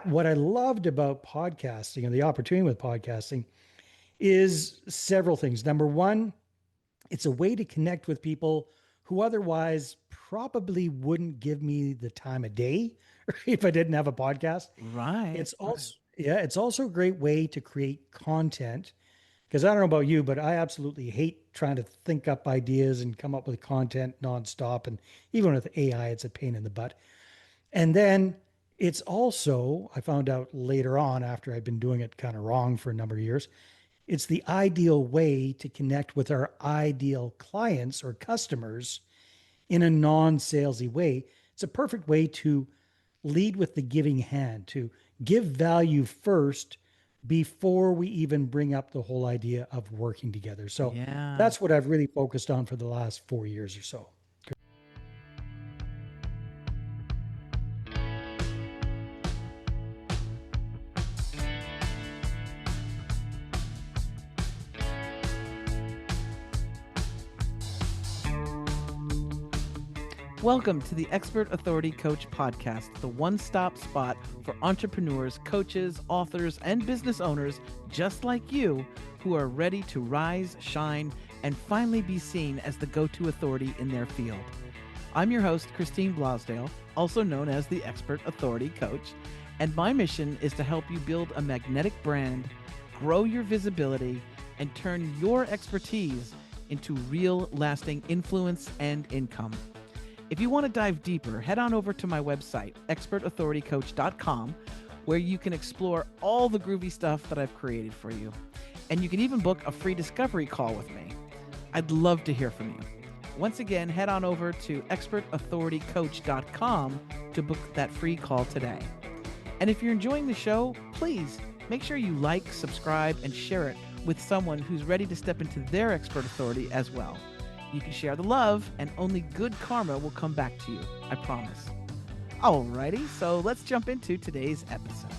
What I loved about podcasting and the opportunity with podcasting is several things. Number one, it's a way to connect with people who otherwise probably wouldn't give me the time of day if I didn't have a podcast. Right. It's also yeah, it's also a great way to create content because I don't know about you, but I absolutely hate trying to think up ideas and come up with content nonstop. And even with AI, it's a pain in the butt. And then it's also, I found out later on after I'd been doing it kind of wrong for a number of years, it's the ideal way to connect with our ideal clients or customers in a non salesy way. It's a perfect way to lead with the giving hand, to give value first before we even bring up the whole idea of working together. So Yeah. that's what I've really focused on for the last 4 years or so. Welcome to the Expert Authority Coach Podcast, the one-stop spot for entrepreneurs, coaches, authors, and business owners just like you who are ready to rise, shine, and finally be seen as the go-to authority in their field. I'm your host, Christine Blosdale, also known as the Expert Authority Coach, and my mission is to help you build a magnetic brand, grow your visibility, and turn your expertise into real, lasting influence and income. If you want to dive deeper, head on over to my website, expertauthoritycoach.com, where you can explore all the groovy stuff that I've created for you. And you can even book a free discovery call with me. I'd love to hear from you. Once again, head on over to expertauthoritycoach.com to book that free call today. And if you're enjoying the show, please make sure you like, subscribe, and share it with someone who's ready to step into their expert authority as well. You can share the love, and only good karma will come back to you. I promise. Alrighty, so let's jump into today's episode.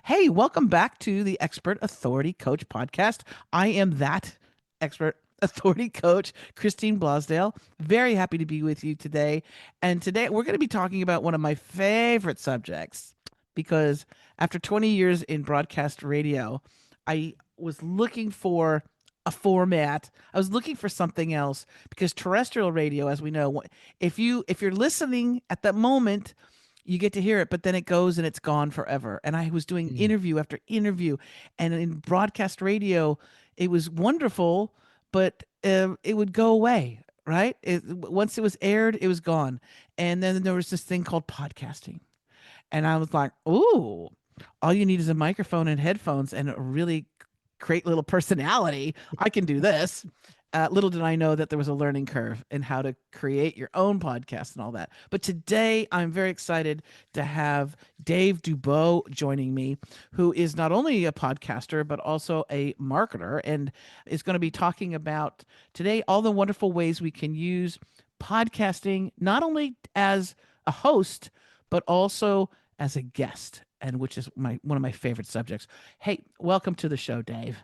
Hey, welcome back to the Expert Authority Coach Podcast. I am that expert authority coach, Christine Blosdale. Very happy to be with you today. And today we're going to be talking about one of my favorite subjects because after 20 years in broadcast radio, I was looking for a format. I was looking for something else because terrestrial radio, as we know, if you're listening at that moment, you get to hear it, but then it goes and it's gone forever. And I was doing Mm. interview after interview, and in broadcast radio, it was wonderful, but it would go away. Right? Once it was aired, it was gone. And then there was this thing called podcasting, and I was like, "Ooh, all you need is a microphone and headphones and a really great little personality. I can do this." Little did I know that there was a learning curve in how to create your own podcast and all that. But today I'm very excited to have Dave Dubeau joining me, who is not only a podcaster, but also a marketer, and is going to be talking about today all the wonderful ways we can use podcasting, not only as a host, but also as a guest, and which is one of my favorite subjects. Hey, welcome to the show, Dave.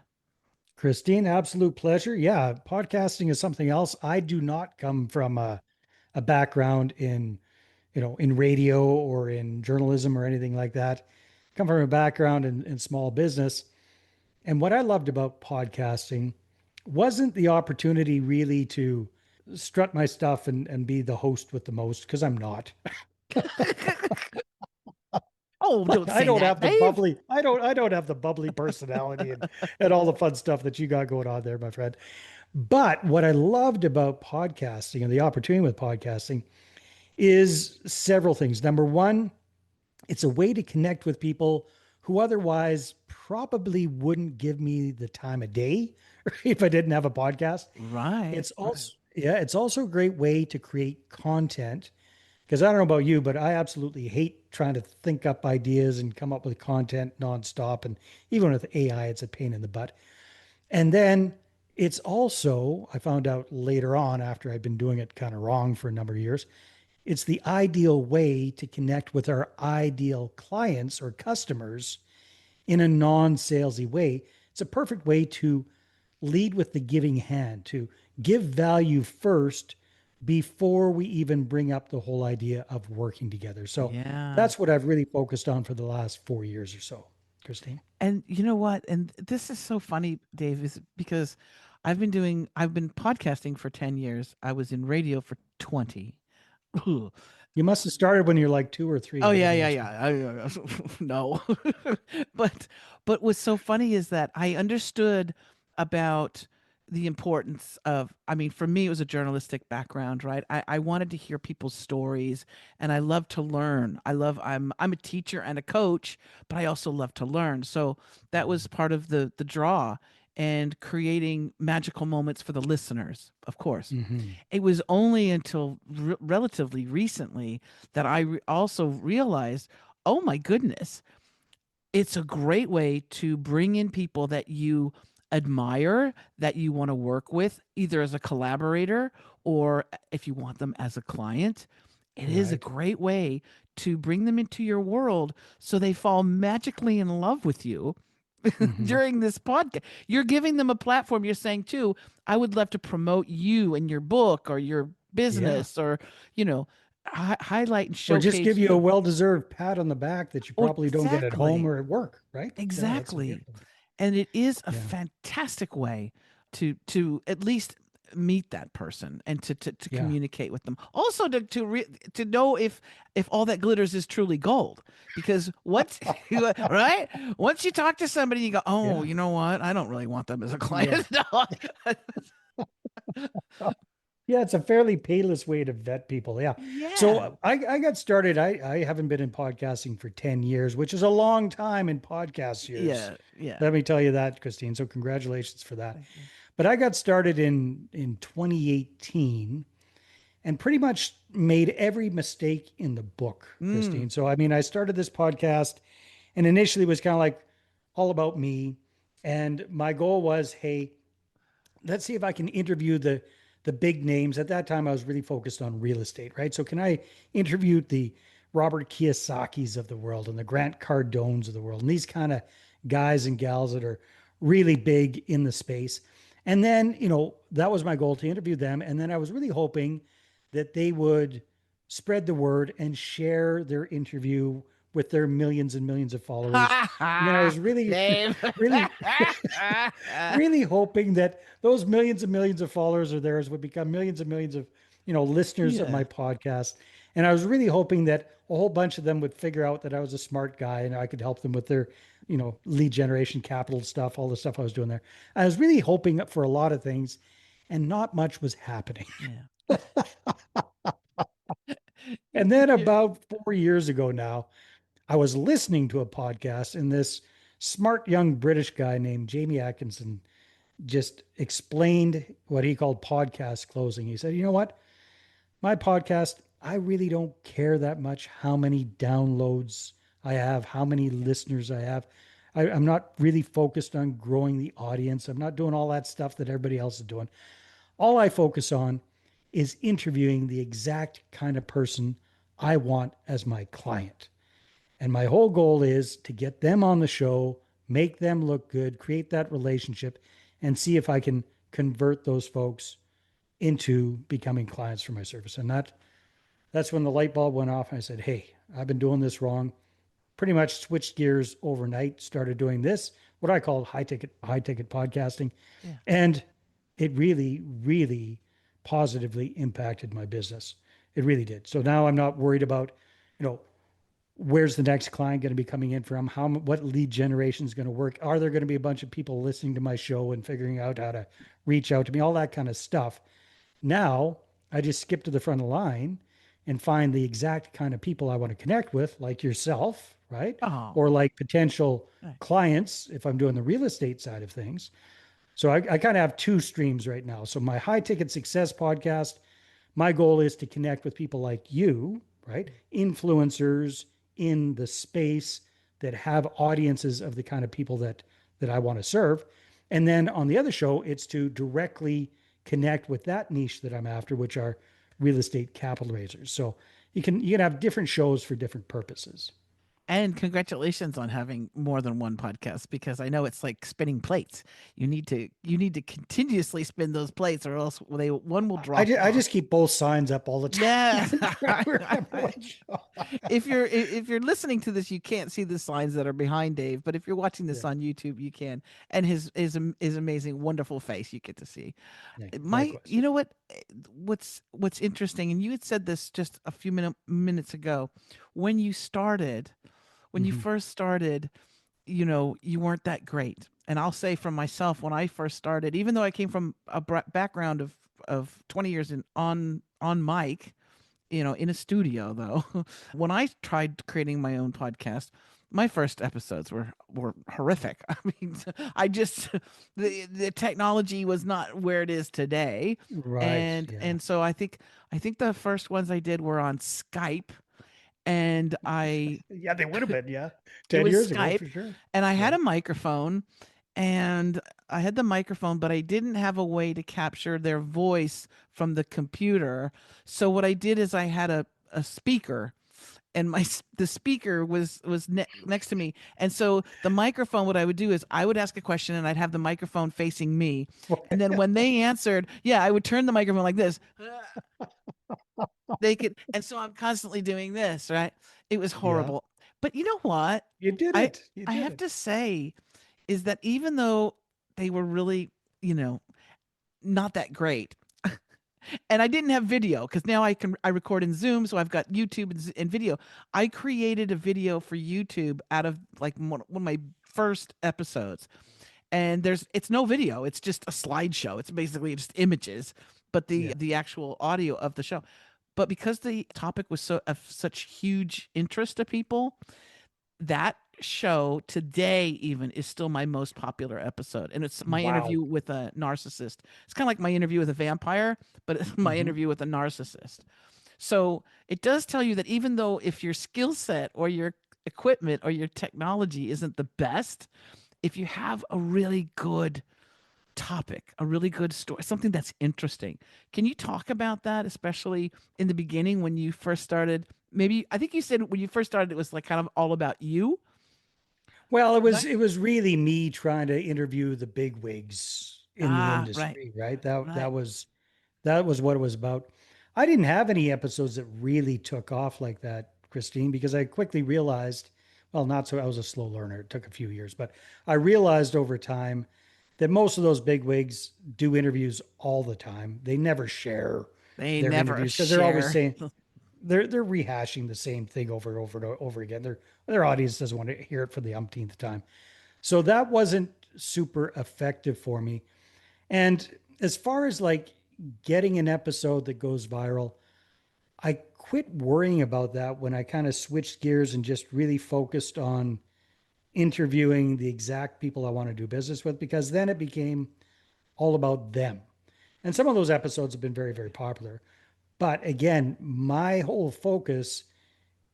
Christine, absolute pleasure. Yeah, podcasting is something else. I do not come from a background in, in radio or in journalism or anything like that. Come from a background in small business. And what I loved about podcasting wasn't the opportunity really to strut my stuff and be the host with the most, because I'm not. Oh, Like don't I say don't that, have the Dave. bubbly, I don't have the bubbly personality and all the fun stuff that you got going on there, my friend. But what I loved about podcasting and the opportunity with podcasting is several things. Number one, it's a way to connect with people who otherwise probably wouldn't give me the time of day if I didn't have a podcast. Right. It's also a great way to create content because I don't know about you, but I absolutely hate trying to think up ideas and come up with content nonstop. And even with AI, it's a pain in the butt. And then it's also, I found out later on after I'd been doing it kind of wrong for a number of years, it's the ideal way to connect with our ideal clients or customers in a non-salesy way. It's a perfect way to lead with the giving hand, to give value first before we even bring up the whole idea of working together. So Yeah. that's what I've really focused on for the last 4 years or so, Christine. And you know what? And this is so funny, Dave, is because I've been podcasting for 10 years. I was in radio for 20. You must have started when you're like 2 or 3, Oh yeah, whatever yeah, age. yeah. No, but what's so funny is that I understood about the importance of. I mean, for me, it was a journalistic background, right? I wanted to hear people's stories, and I love to learn. I'm a teacher and a coach, but I also love to learn. So that was part of the draw and creating magical moments for the listeners, of course. Mm-hmm. It was only until relatively recently that also realized, oh my goodness, it's a great way to bring in people that you admire, that you want to work with, either as a collaborator or if you want them as a client. It is a Right. great way to bring them into your world so they fall magically in love with you Mm-hmm. during this podcast. You're giving them a platform. You're saying, too, I would love to promote you and your book or your Yeah. business or, you know, highlight and Or just showcase give you a you. well-deserved pat on the back that you Oh, probably don't get at home exactly. or at work, right? Yeah, that's a Exactly. beautiful. And it is a Yeah. fantastic way to at least meet that person and to Yeah. communicate with them. Also to know if all that glitters is truly gold. Because what right? Once you talk to somebody, you go, oh, Yeah. you know what? I don't really want them as a Yeah. client. No. Yeah, it's a fairly painless way to vet people. Yeah. So Yeah. I got started. I haven't been in podcasting for 10 years, which is a long time in podcast years. Yeah. Yeah. Let me tell you that, Christine. So congratulations for that. Thank you. But I got started in 2018 and pretty much made every mistake in the book, Mm. Christine. So I mean, I started this podcast and initially it was kind of like all about me. And my goal was, hey, let's see if I can interview the big names. At that time, I was really focused on real estate, right? So can I interview the Robert Kiyosaki's of the world and the Grant Cardones of the world and these kind of guys and gals that are really big in the space? And then, that was my goal to interview them. And then I was really hoping that they would spread the word and share their interview with their millions and millions of followers. Ha And then I ha, was really, Dave. really really hoping that those millions and millions of followers of theirs would become millions and millions of, listeners of my Yeah. podcast. And I was really hoping that a whole bunch of them would figure out that I was a smart guy and I could help them with their, lead generation, capital stuff, all the stuff I was doing there. I was really hoping for a lot of things and not much was happening. Yeah. And then Yeah. about 4 years ago now, I was listening to a podcast and this smart young British guy named Jamie Atkinson just explained what he called podcast closing. He said, you know what? My podcast, I really don't care that much how many downloads I have, how many listeners I have. I'm not really focused on growing the audience. I'm not doing all that stuff that everybody else is doing. All I focus on is interviewing the exact kind of person I want as my client. And my whole goal is to get them on the show, make them look good, create that relationship, and see if I can convert those folks into becoming clients for my service. And that's when the light bulb went off. And I said, hey, I've been doing this wrong. Pretty much switched gears overnight, started doing this, what I call high ticket podcasting. Yeah. And it really, really positively impacted my business. It really did. So now I'm not worried about, you know, where's the next client going to be coming in from, what lead generation is going to work, are there going to be a bunch of people listening to my show and figuring out how to reach out to me, all that kind of stuff. Now I just skip to the front of the line and find the exact kind of people I want to connect with, like yourself, right? Oh. Or like potential Right. clients if I'm doing the real estate side of things. So I kind of have two streams right now. So my high ticket success podcast, my goal is to connect with people like you, right? Influencers in the space that have audiences of the kind of people that I want to serve. And then on the other show, it's to directly connect with that niche that I'm after, which are real estate capital raisers. So you can have different shows for different purposes. And congratulations on having more than one podcast because I know it's like spinning plates. You need to continuously spin those plates or else one will drop I off. just keep both signs up all the time Yeah. and try to remember what show. If you're listening to this, you can't see the signs that are behind Dave, but if you're watching Yeah, this on YouTube, you can. And his amazing, wonderful face you get to see. yeah, My, likewise. you know what? What's interesting, and you had said this just a few minutes ago, when you started, when you Hmm. first started, you weren't that great. And I'll say from myself, when I first started, even though I came from a background of 20 years on mic, in a studio though. When I tried creating my own podcast, my first episodes were horrific. I mean, I just the technology was not where it is today. Right. And Yeah. so I think the first ones I did were on Skype, and I Yeah, they would have been. Yeah. it 10 was years ago Skype, for sure. and I had Yeah. a microphone, and I had the microphone, but I didn't have a way to capture their voice from the computer. So what I did is I had a speaker, and the speaker was next to me, and so the microphone. What I would do is I would ask a question, and I'd have the microphone facing me, and then when they answered, yeah, I would turn the microphone like this. They could, and so I'm constantly doing this, right? It was Yeah. horrible. But you know what? You did I it. You I did have it. to say is that even though they were really, you know, not that great, and I didn't have video because now I record in Zoom, so I've got YouTube and video. I created a video for YouTube out of like one of my first episodes, and it's no video, it's just a slideshow, it's basically just images, but the Yeah. the actual audio of the show. But because the topic was so of such huge interest to people, that show today even is still my most popular episode, and it's my Wow. interview with a narcissist. It's kind of like my interview with a vampire, but it's my Hmm. interview with a narcissist. So it does tell you that even though if your skill set or your equipment or your technology isn't the best, if you have a really good topic, a really good story, something that's interesting. Can you talk about that, especially in the beginning when you first started? Maybe I think you said when you first started, it was like kind of all about you, Well, right? it was really me trying to interview the big wigs in the Ah, right, industry, right? That right. that was what it was about. I didn't have any episodes that really took off like that, Christine, because I quickly realized, well, not so I was a slow learner. It took a few years, but I realized over time that most of those big wigs do interviews all the time. They never share They their never interviews because they're always share. saying they're rehashing the same thing over and over and over again. Their audience doesn't want to hear it for the umpteenth time. So that wasn't super effective for me. And as far as like getting an episode that goes viral, I quit worrying about that when I kind of switched gears and just really focused on interviewing the exact people I want to do business with, because then it became all about them. And some of those episodes have been very, very popular. But again, my whole focus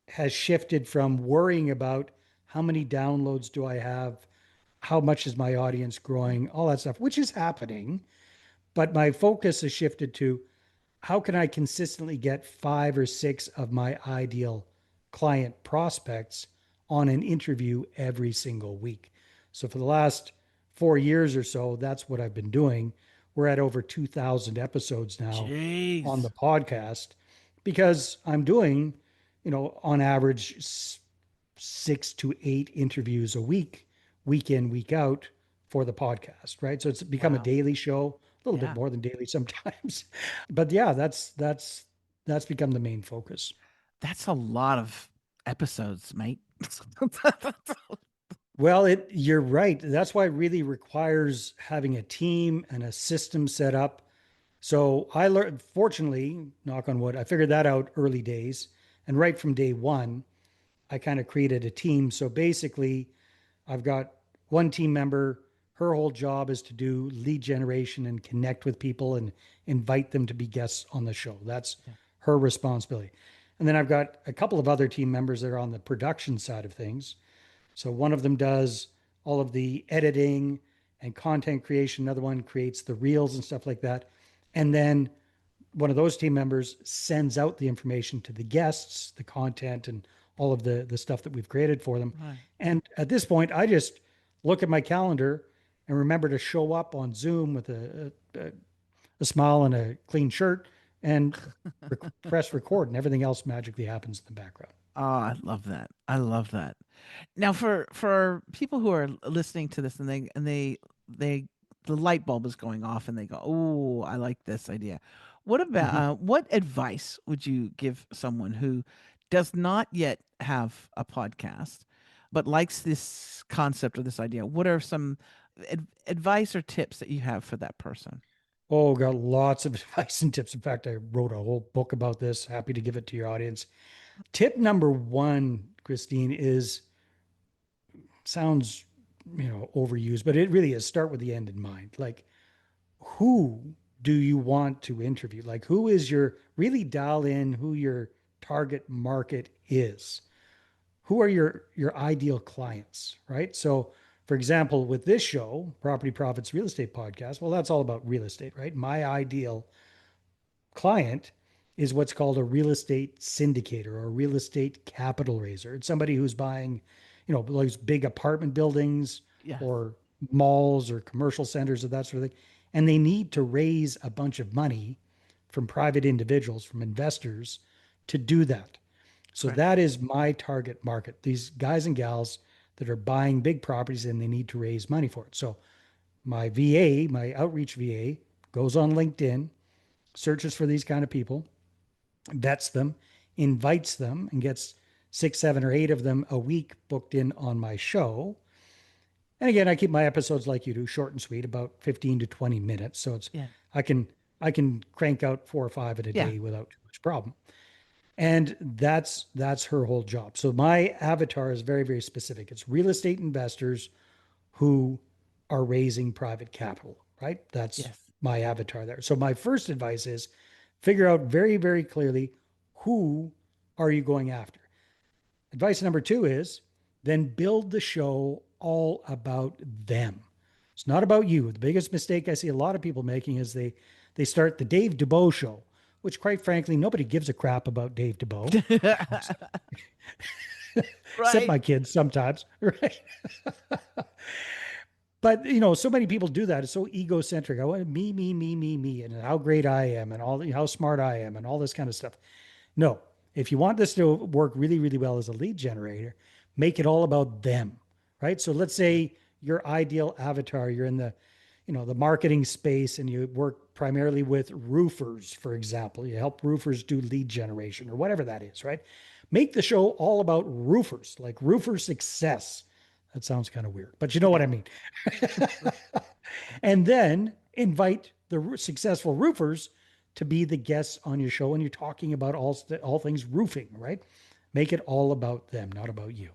has shifted from worrying about how many downloads do I have, how much is my audience growing, all that stuff, which is happening. But my focus has shifted to how can I consistently get 5 or 6 of my ideal client prospects on an interview every single week. So for the last 4 years or so, that's what I've been doing. We're at over 2,000 episodes now on Jeez. the podcast because I'm doing, on average 6 to 8 interviews a week, week in, week out for the podcast, right? So it's become a Wow. daily show, a little bit Yeah. more than daily sometimes. But yeah, that's become the main focus. That's a lot of episodes, mate. Well, you're right. That's why it really requires having a team and a system set up. So I learned, fortunately, knock on wood, I figured that out early days. And right from day one, I kind of created a team. So basically, I've got one team member. Her whole job is to do lead generation and connect with people and invite them to be guests on the show. That's Yeah. her responsibility. And then I've got a couple of other team members that are on the production side of things. So one of them does all of the editing and content creation. Another one creates the reels and stuff like that. And then one of those team members sends out the information to the guests, the content and all of the stuff that we've created for them. Right. And at this point, I just look at my calendar and remember to show up on Zoom with a smile and a clean shirt and press record, and everything else magically happens in the background. Oh, I love that. I love that. Now, for people who are listening to this and they the light bulb is going off and they go, "Oh, I like this idea." What about Mhm. what advice would you give someone who does not yet have a podcast but likes this concept or this idea? What are some advice or tips that you have for that person? Oh, got lots of advice and tips. In fact, I wrote a whole book about this. Happy to give it to your audience. Tip number one, Christine, is sounds, overused, but it really is start with the end in mind. Like, who do you want to interview? Like, who is your really dial in who your target market is? Who are your ideal clients, right? So, for example, with this show, Property Profits Real Estate Podcast, well, that's all about real estate, right? My ideal client is what's called a real estate syndicator or a real estate capital raiser. It's somebody who's buying, those big apartment buildings Yes. or malls or commercial centers or that sort of thing. And they need to raise a bunch of money from private individuals, from investors to do that. So Correct. that is my target market. These guys and gals that are buying big properties and they need to raise money for it. So my VA, my outreach VA, goes on LinkedIn, searches for these kind of people, vets them, invites them, and gets six, seven, or eight of them a week booked in on my show. And again, I keep my episodes like you do, short and sweet, about 15 to 20 minutes. So it's Yeah. I can I can crank out four or five in a Yeah. day without too much problem. And that's her whole job. So my avatar is very, very specific. It's real estate investors who are raising private capital, right? That's Yes. my avatar there. So my first advice is figure out very, very clearly who are you going after. Advice number two is then build the show all about them. It's not about you. The biggest mistake I see a lot of people making is they start the Dave Dubeau show, which quite frankly nobody gives a crap about Dave Dubeau, except Right. my kids sometimes, right? But so many people do that. It's so egocentric. I want me, me, me, me, me, and how great I am, and all how smart I am, and all this kind of stuff. No, if you want this to work really, really well as a lead generator, make it all about them, right? So let's say your ideal avatar, you're in the marketing space, and you work primarily with roofers, for example. You help roofers do lead generation or whatever that is, right? Make the show all about roofers, like roofer success. That sounds kind of weird, but you know what Yeah. I mean. And then invite the successful roofers to be the guests on your show, and you're talking about all things roofing, right? Make it all about them, not about you.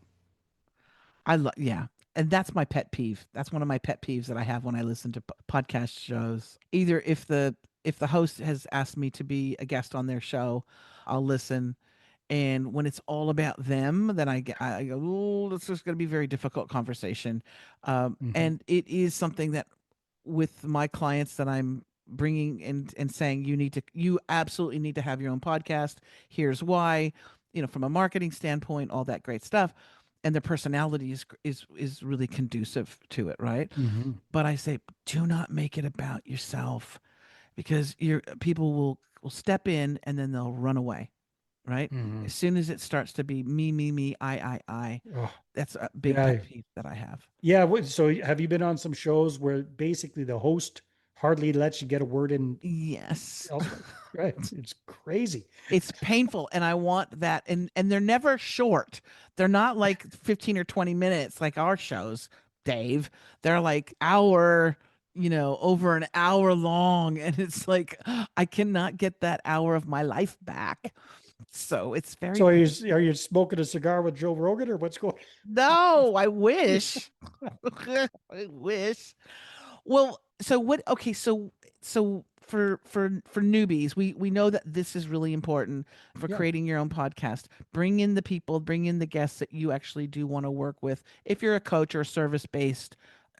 I love, yeah. And that's my pet peeve. That's one of my pet peeves that I have when I listen to podcast shows. Either if the host has asked me to be a guest on their show, I'll listen. And when it's all about them, then I go, oh, this is going to be a very difficult conversation. Mm-hmm. And it is something that with my clients that I'm bringing and saying you absolutely need to have your own podcast. Here's why, from a marketing standpoint, all that great stuff, and their personality is really conducive to it, right? Mm-hmm. But I say, do not make it about yourself because your people will step in and then they'll run away, right? Mm-hmm. As soon as it starts to be me, me, me, I, Oh, that's a big yeah. pet peeve that I have. Yeah. So have you been on some shows where basically the host hardly lets you get a word in Yes. elsewhere? Right. It's crazy. It's painful and I want that, and they're never short. They're not like 15 or 20 minutes like our shows, Dave. They're like hour, over an hour long, and it's like I cannot get that hour of my life back. So it's very So are you smoking a cigar with Joe Rogan or what's going no, I wish. I wish. Well, so what? Okay, so for newbies, we know that this is really important for Yeah. creating your own podcast. Bring in the people, bring in the guests that you actually do want to work with. If you're a coach or a service based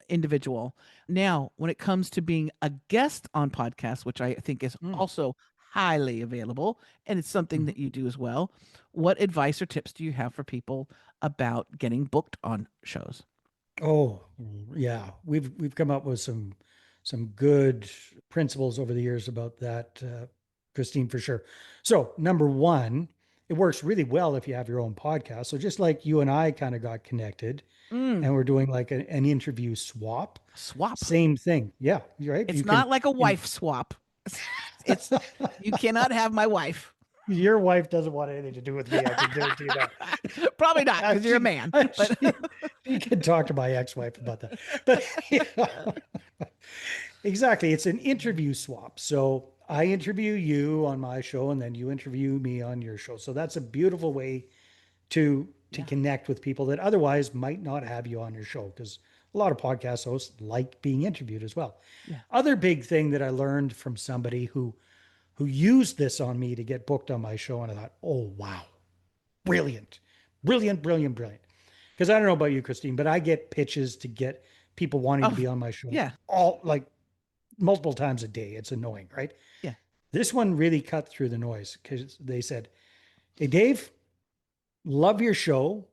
individual. Now, when it comes to being a guest on podcasts, which I think is Mm. also highly available, and it's something Mhm. that you do as well. What advice or tips do you have for people about getting booked on shows? Oh, yeah. We've come up with some good principles over the years about that, Christine, for sure. So, number one, it works really well if you have your own podcast. So, just like you and I kind of got connected, Mm, and we're doing like an interview swap, swap. same thing. Yeah, you're right. It's You can, not like a in, wife swap. It's you cannot have my wife. your wife doesn't want anything to do with me. I can guarantee you that. Probably not because you're a She, man. But she can talk to my ex-wife about that. But yeah, exactly. It's an interview swap. So I interview you on my show and then you interview me on your show. So that's a beautiful way to yeah, connect with people that otherwise might not have you on your show because a lot of podcast hosts like being interviewed as well. yeah, Other big thing that I learned from somebody who used this on me to get booked on my show and I thought, "Oh wow. Brilliant. Brilliant, brilliant, brilliant." Because I don't know about you, Christine, but I get pitches to get people wanting to oh, be on my show yeah, all like multiple times a day. It's annoying, right? yeah. This one really cut through the noise because they said, "Hey, Dave, love your show.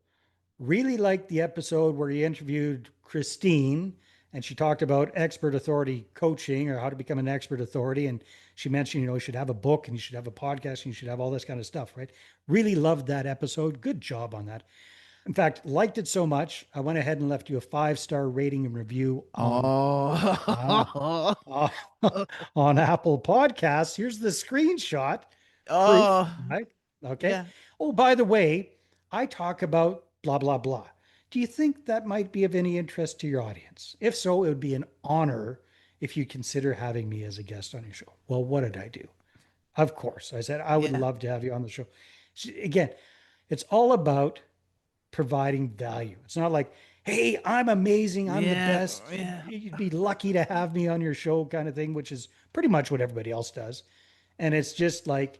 Really liked the episode where you interviewed Christine and she talked about expert authority coaching or how to become an expert authority. And she mentioned, you should have a book and you should have a podcast and you should have all this kind of stuff, right? Really loved that episode. Good job on that. In fact, liked it so much, I went ahead and left you a 5-star rating and review uh, Oh, uh, on Apple Podcasts. Here's the screenshot proof, oh, right? Okay. yeah, Oh, by the way, I talk about blah, blah, blah. Do you think that might be of any interest to your audience? If so, it would be an honor if you consider having me as a guest on your show. Well, what did I do? Of course, I said, I would yeah, love to have you on the show. Again, it's all about providing value. It's not like, hey, I'm amazing, I'm the yeah, best. yeah, You'd be lucky to have me on your show, kind of thing, which is pretty much what everybody else does. And it's just like,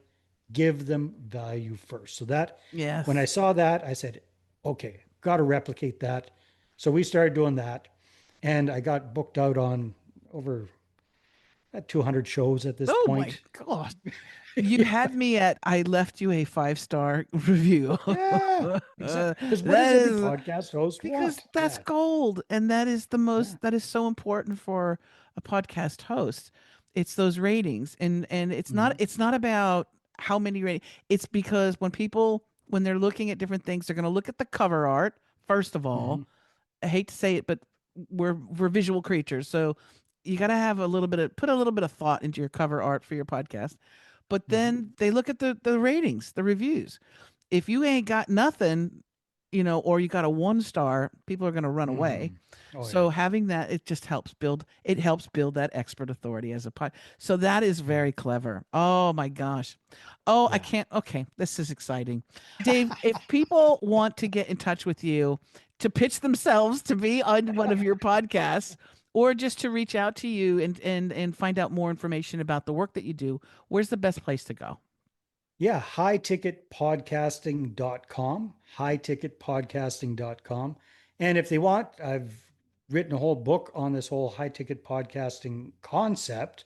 give them value first. So that when I yes. saw that, I said, okay, got to replicate that. So we started doing that. And I got booked out on over 200 shows at this Oh my point. God. You had me at I left you a 5-star review. Yeah, exactly. Because what That does every is podcast host because want? that's Yeah. gold and that is the Yeah. most that is so important for a podcast host. It's those ratings and Mhm. it's not about how many ratings. It's because when they're looking at different things, they're going to look at the cover art first of all. Mhm. I hate to say it, but we're visual creatures, so you got to have a little bit of put a little bit of thought into your cover art for your podcast. But Mhm. then they look at the ratings, the reviews. If you ain't got nothing, or you got a 1 star, people are going to run away. Mhm. Oh yeah. So having that, it helps build that expert authority as a pod. So that is Yeah. very clever. Oh my gosh. Oh, I Yeah. can't. Okay, this is exciting. Dave, if people want to get in touch with you to pitch themselves to be on one of your podcasts or just to reach out to you and find out more information about the work that you do, where's the best place to go? Yeah, highticketpodcasting.com, highticketpodcasting.com. And if they want, I've written a whole book on this whole high ticket podcasting concept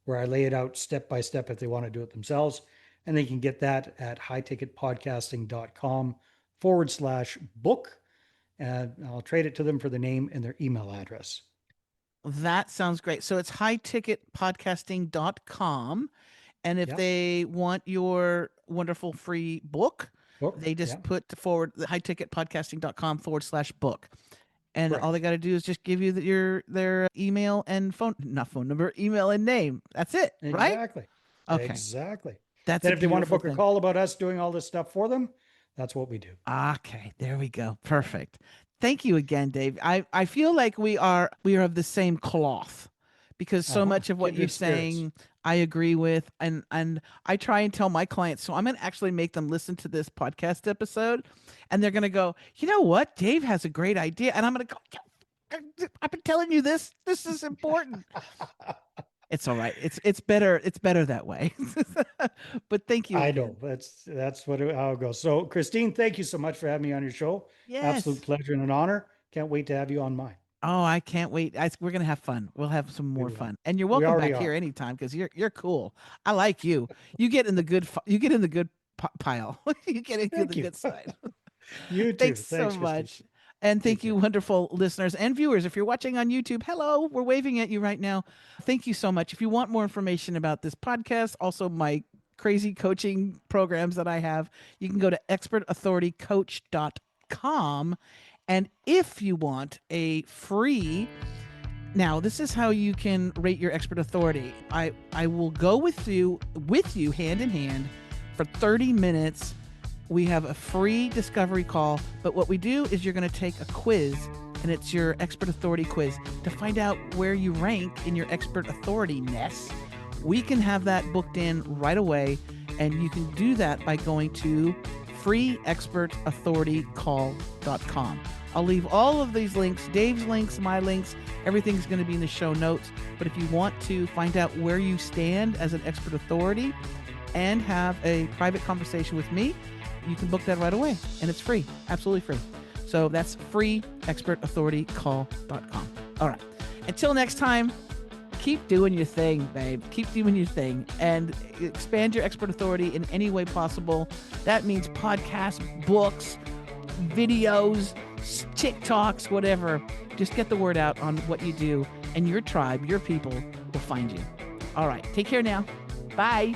where I lay it out step by step if they want to do it themselves. And they can get that at highticketpodcasting.com/book. And I'll trade it to them for the name and their email address. That sounds great. So it's highticketpodcasting.com. And if Yeah, they want your wonderful free book, book. they Yeah, just put forward the highticketpodcasting.com/book. And all they correct. got to do is just give you their email and not phone number, email and name. That's it, right? Exactly. Okay. Exactly. That's Then a if they want to beautiful book a thing. call about us doing all this stuff for them, that's what we do. Okay, there we go. Perfect. Thank you again, Dave. I feel like we are of the same cloth because so Uh-huh. much of what you're Kindred spirits. saying I agree with and I try and tell my clients, so I'm going to actually make them listen to this podcast episode and they're going to go, "You know what? Dave has a great idea." And I'm going to go, "Yeah, I've been telling you this. This is important." It's all right. It's better that way. But thank you I again. know that's how it goes. So, Christine, thank you so much for having me on your show. Absolute Yes. pleasure and an honor. Can't wait to have you on mine. Oh, I can't wait. We're gonna have fun. We'll have some We more will. fun, and you're We welcome already back here are. anytime because you're cool. I like you. You get in the good. You get in the good pile. You get into the Thank you. good side. You Thanks too. so Thanks, Christine. much. And Take thank you, care. wonderful listeners and viewers. If you're watching on YouTube, hello, we're waving at you right now. Thank you so much. If you want more information about this podcast, also my crazy coaching programs that I have, you can go to expertauthoritycoach.com. And if you want a free now, this is how you can rate your expert authority. I will go with you hand in hand for 30 minutes. We have a free discovery call, but what we do is you're going to take a quiz, and it's your expert authority quiz to find out where you rank in your expert authority ness. We can have that booked in right away, and you can do that by going to freeexpertauthoritycall.com. I'll leave all of these links, Dave's links, my links, everything's going to be in the show notes. But if you want to find out where you stand as an expert authority and have a private conversation with me, you can book that right away. And it's free, absolutely free. So that's freeexpertauthoritycall.com. All right. Until next time, keep doing your thing, babe. Keep doing your thing and expand your expert authority in any way possible. That means podcasts, books, videos, TikToks, whatever. Just get the word out on what you do, and your tribe, your people will find you. All right. Take care now. Bye.